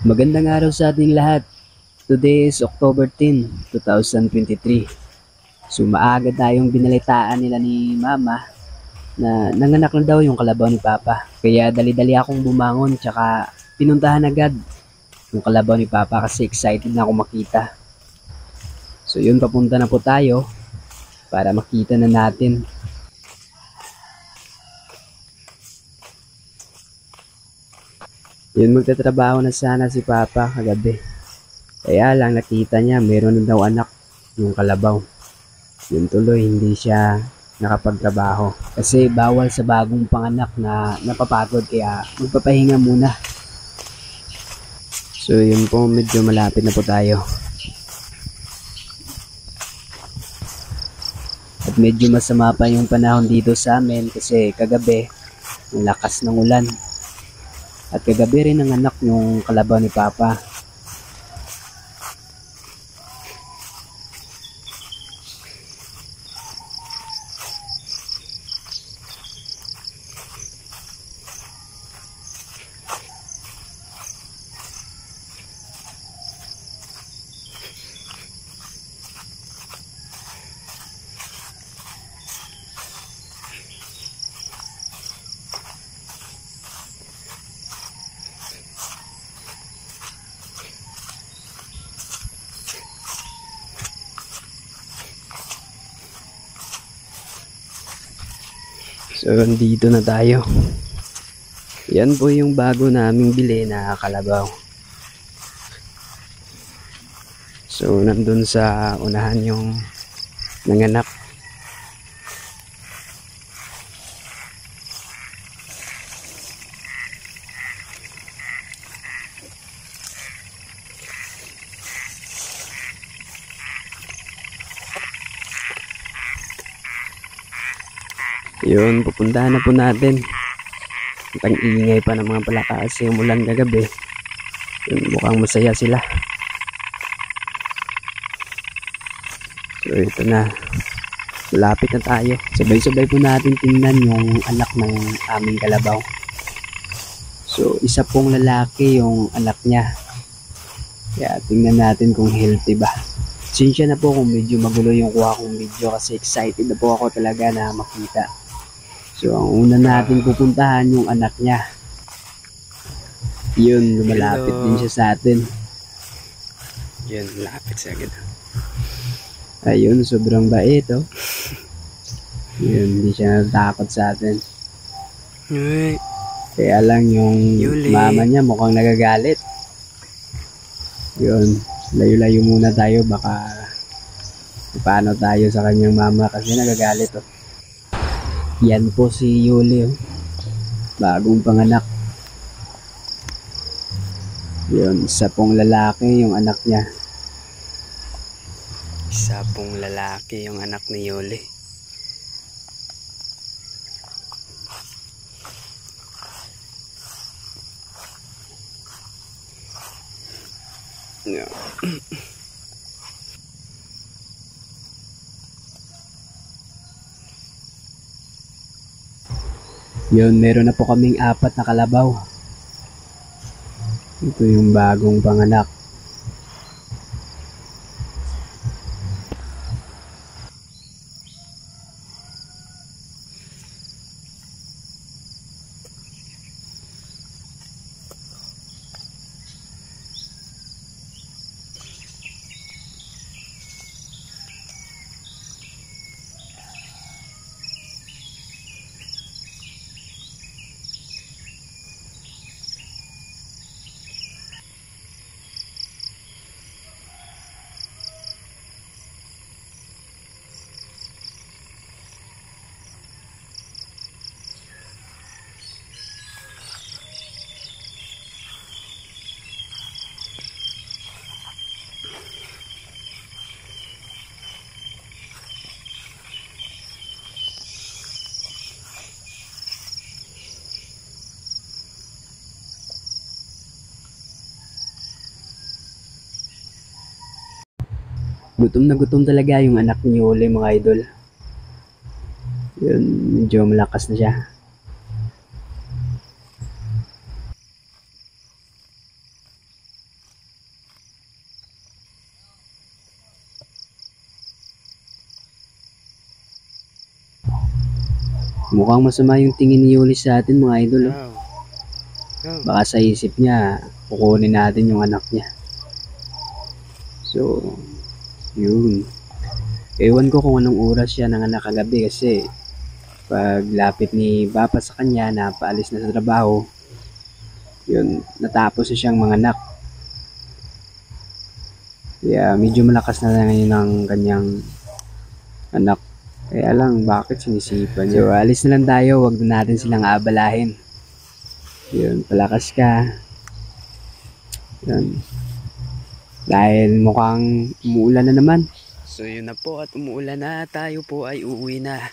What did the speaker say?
Magandang araw sa ating lahat. Today is October 10, 2023. So maaga tayong binalitaan nila ni Mama na nanganak na daw yung kalabaw ni Papa. Kaya dali-dali akong bumangon tsaka pinuntahan agad yung kalabaw ni Papa kasi excited na ako makita. So yun, papunta na po tayo para makita na natin. Yun, magtatrabaho na sana si Papa kagabi. Kaya lang nakita niya meron na daw anak yung kalabaw. Yun tuloy, hindi siya nakapagtrabaho. Kasi bawal sa bagong panganak na napapagod kaya magpapahinga muna. So yun po, medyo malapit na po tayo. At medyo masama pa yung panahon dito sa amin kasi kagabi, ang lakas ng ulan. At kagabi rin ang anak yung kalabaw ni Papa. So dito na tayo. Yan po yung bago naming bili na kalabaw. So nandun sa unahan yung nanganak. Yun, pupuntahan na po natin. Ang ingay pa ng mga palaka kasi umulan kagabi. Yun, mukhang masaya sila. So ito na. Malapit na tayo. Sabay-sabay po natin tingnan yung anak ng aming kalabaw. So isa pong lalaki yung anak niya. Kaya tingnan natin kung healthy ba. Sinsya na po kung medyo magulo yung kuha kong video kasi excited na po ako talaga na makita. So ang una natin pupuntahan yung anak niya. Yun, lumalapit din siya sa atin. Yun, lapit siya agad. Ayun, sobrang bait oh. Yun, hindi siya natakot sa atin. Kaya lang yung mama niya mukhang nagagalit. Yun, layo-layo muna tayo, baka paano tayo sa kanyang mama kasi nagagalit oh. Yan po si Yuli oh. Bagong panganak. Yun, isa pong lalaki yung anak niya. Isa pong lalaki yung anak ni Yuli. Yeah. Yun, meron na po kaming 4 na kalabaw. Ito yung bagong panganak. Gutom na gutom talaga yung anak ni Yuli, mga idol. Yun, medyo malakas na siya. Mukhang masama yung tingin ni Yuli sa atin mga idol. Oh. Baka sa isip niya, kukunin natin yung anak niya. So, yun. Ewan ko kung anong oras siya nanganak kagabi kasi pag lapit ni Papa sa kanya na paalis na sa trabaho, yun, natapos na siyang manganak. Kaya medyo malakas na ngayon ang kanyang anak. Kaya lang, bakit sinisipan niya? So, alis na lang tayo. Huwag na natin silang aabalahin. Yun, palakas ka. Yun. Dahil mukhang umuulan na naman. So, yun na po at umuulan na. Tayo po ay uuwi na.